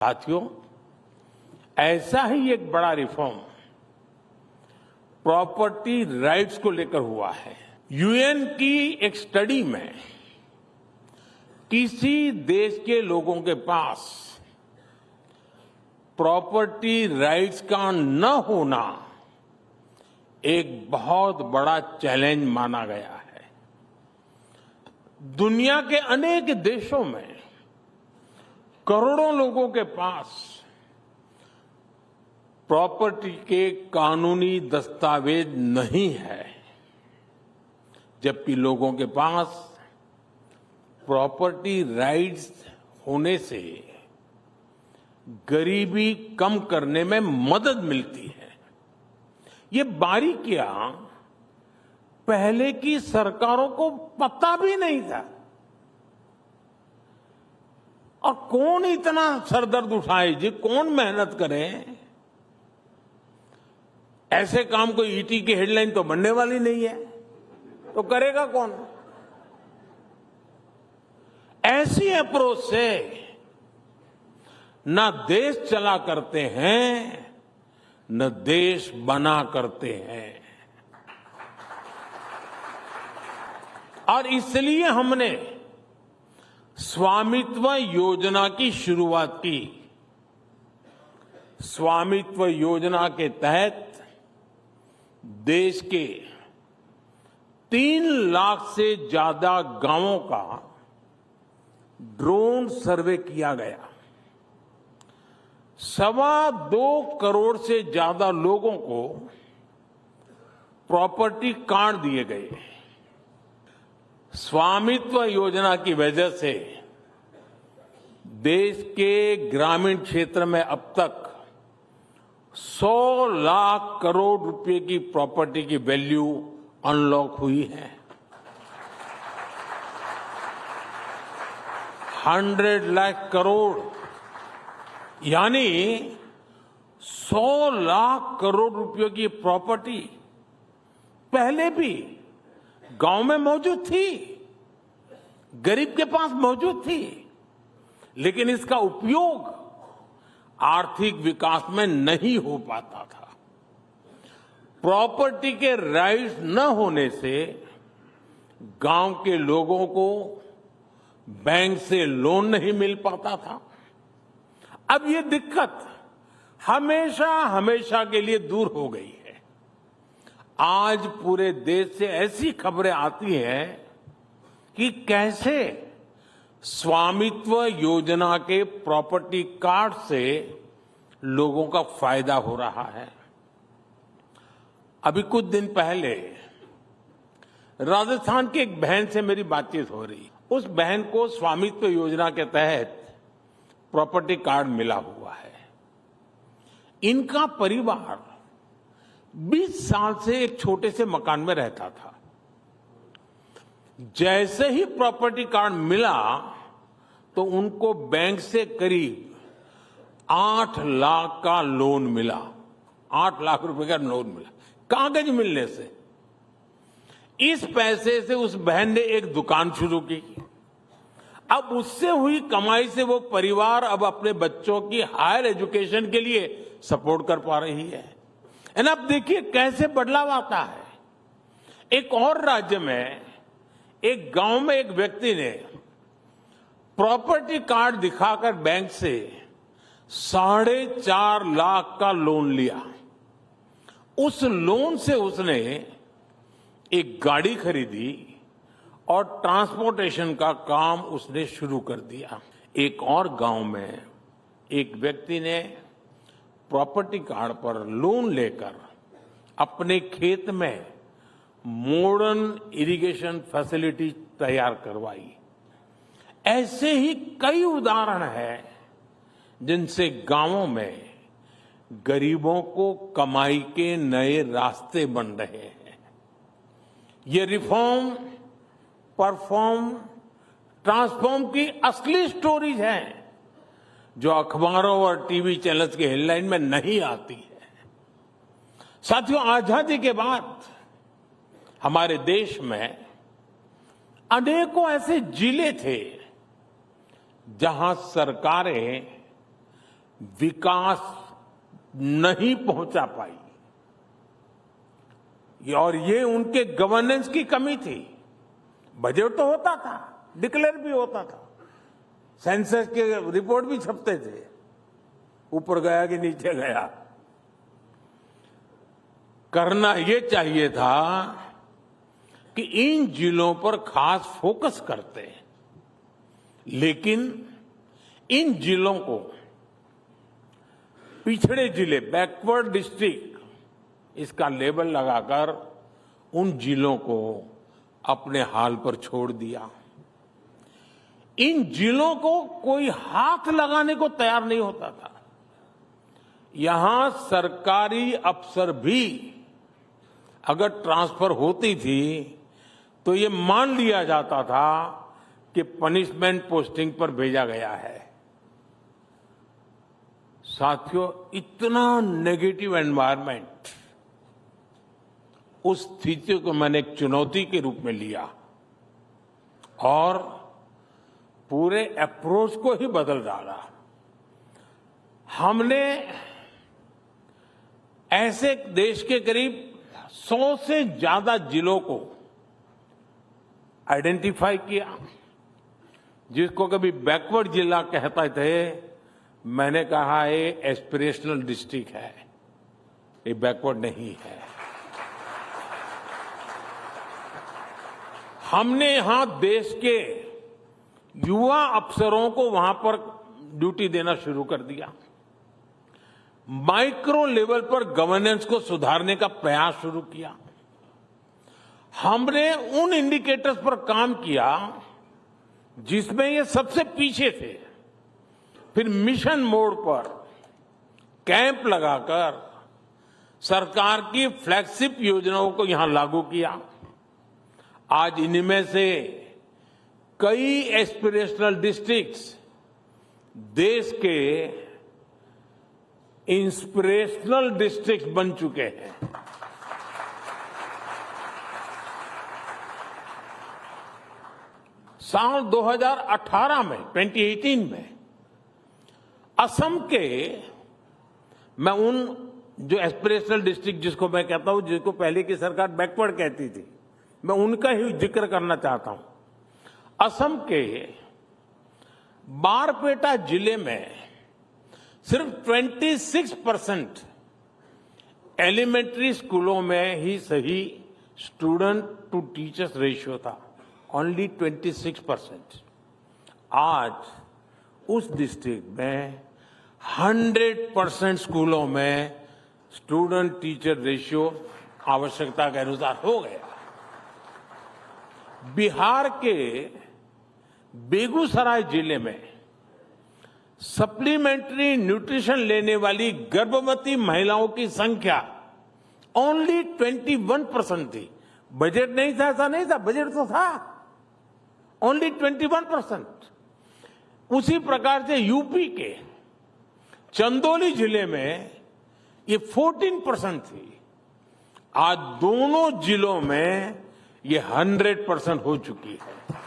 साथियों, ऐसा ही एक बड़ा रिफॉर्म प्रॉपर्टी राइट्स को लेकर हुआ है। यूएन की एक स्टडी में किसी देश के लोगों के पास प्रॉपर्टी राइट्स का न होना एक बहुत बड़ा चैलेंज माना गया है। दुनिया के अनेक देशों में करोड़ों लोगों के पास प्रॉपर्टी के कानूनी दस्तावेज नहीं है, जबकि लोगों के पास प्रॉपर्टी राइट्स होने से गरीबी कम करने में मदद मिलती है। ये बारीकियां पहले की सरकारों को पता भी नहीं था। और कौन इतना सरदर्द उठाए जी, कौन मेहनत करे? ऐसे काम कोई ईटी की हेडलाइन तो बनने वाली नहीं है, तो करेगा कौन? ऐसी अप्रोच से न देश चला करते हैं, न देश बना करते हैं। और इसलिए हमने स्वामित्व योजना की शुरुआत की। स्वामित्व योजना के तहत देश के 3 लाख से ज्यादा गांवों का ड्रोन सर्वे किया गया। 2.25 करोड़ से ज्यादा लोगों को प्रॉपर्टी कार्ड दिए गए। स्वामित्व योजना की वजह से देश के ग्रामीण क्षेत्र में अब तक 100 लाख करोड़ रुपए की प्रॉपर्टी की वैल्यू अनलॉक हुई है। 100 लाख करोड़ यानी 100 लाख करोड़ रुपयों की प्रॉपर्टी पहले भी गांव में मौजूद थी, गरीब के पास मौजूद थी, लेकिन इसका उपयोग आर्थिक विकास में नहीं हो पाता था। प्रॉपर्टी के राइट्स न होने से गांव के लोगों को बैंक से लोन नहीं मिल पाता था। अब ये दिक्कत हमेशा हमेशा के लिए दूर हो गई है। आज पूरे देश से ऐसी खबरें आती हैं कि कैसे स्वामित्व योजना के प्रॉपर्टी कार्ड से लोगों का फायदा हो रहा है। अभी कुछ दिन पहले राजस्थान की एक बहन से मेरी बातचीत हो रही। उस बहन को स्वामित्व योजना के तहत प्रॉपर्टी कार्ड मिला हुआ है। इनका परिवार 20 साल से एक छोटे से मकान में रहता था। जैसे ही प्रॉपर्टी कार्ड मिला तो उनको बैंक से करीब 8 लाख का लोन मिला। 8 लाख रुपए का लोन मिला कागज मिलने से। इस पैसे से उस बहन ने एक दुकान शुरू की। अब उससे हुई कमाई से वो परिवार अब अपने बच्चों की हायर एजुकेशन के लिए सपोर्ट कर पा रही है। अब देखिए कैसे बदलाव आता है। एक और राज्य में एक गांव में एक व्यक्ति ने प्रॉपर्टी कार्ड दिखाकर बैंक से 4.5 लाख का लोन लिया। उस लोन से उसने एक गाड़ी खरीदी और ट्रांसपोर्टेशन का काम उसने शुरू कर दिया। एक और गांव में एक व्यक्ति ने प्रॉपर्टी कार्ड पर लोन लेकर अपने खेत में मॉडर्न इरिगेशन फैसिलिटी तैयार करवाई। ऐसे ही कई उदाहरण हैं जिनसे गांवों में गरीबों को कमाई के नए रास्ते बन रहे हैं। ये रिफॉर्म, परफॉर्म, ट्रांसफॉर्म की असली स्टोरीज हैं जो अखबारों और टीवी चैनल्स के हेडलाइन में नहीं आती है। साथियों, आजादी के बाद हमारे देश में अनेकों ऐसे जिले थे जहां सरकारें विकास नहीं पहुंचा पाई और ये उनके गवर्नेंस की कमी थी। बजट तो होता था, डिक्लेयर भी होता था, सेंसस के रिपोर्ट भी छपते थे, ऊपर गया कि नीचे गया। करना ये चाहिए था कि इन जिलों पर खास फोकस करते, लेकिन इन जिलों को पिछड़े जिले, बैकवर्ड डिस्ट्रिक्ट इसका लेबल लगाकर उन जिलों को अपने हाल पर छोड़ दिया। इन जिलों को कोई हाथ लगाने को तैयार नहीं होता था। यहां सरकारी अफसर भी अगर ट्रांसफर होती थी तो ये मान लिया जाता था कि पनिशमेंट पोस्टिंग पर भेजा गया है। साथियों, इतना नेगेटिव एनवायरनमेंट, उस स्थिति को मैंने एक चुनौती के रूप में लिया और पूरे अप्रोच को ही बदल डाला। हमने ऐसे देश के करीब 100 से ज्यादा जिलों को आइडेंटिफाई किया, जिसको कभी बैकवर्ड जिला कहते थे, मैंने कहा ये एस्पिरेशनल डिस्ट्रिक्ट है, ये बैकवर्ड नहीं है। हमने यहां देश के युवा अफसरों को वहां पर ड्यूटी देना शुरू कर दिया। माइक्रो लेवल पर गवर्नेंस को सुधारने का प्रयास शुरू किया। हमने उन इंडिकेटर्स पर काम किया जिसमें ये सबसे पीछे थे। फिर मिशन मोड पर कैंप लगाकर सरकार की फ्लैगशिप योजनाओं को यहां लागू किया। आज इनमें से कई एस्पिरेशनल डिस्ट्रिक्ट्स देश के इंस्पिरेशनल डिस्ट्रिक्ट बन चुके हैं। साल 2018 में, 2018 में असम के, मैं उन जो एस्पिरेशनल डिस्ट्रिक्ट जिसको मैं कहता हूं, जिसको पहले की सरकार बैकवर्ड कहती थी, मैं उनका ही जिक्र करना चाहता हूं। असम के बारपेटा जिले में सिर्फ 26% एलिमेंट्री स्कूलों में ही सही स्टूडेंट टू टीचर्स रेशियो था, ओनली 26%। आज उस डिस्ट्रिक्ट में 100% स्कूलों में स्टूडेंट टीचर रेशियो आवश्यकता के अनुसार हो गया। बिहार के बेगूसराय जिले में सप्लीमेंट्री न्यूट्रिशन लेने वाली गर्भवती महिलाओं की संख्या ओनली 21% थी। बजट नहीं था, ऐसा नहीं था, बजट तो था, ओनली 21%। उसी प्रकार से यूपी के चंदौली जिले में ये 14% थी। आज दोनों जिलों में ये 100% हो चुकी है।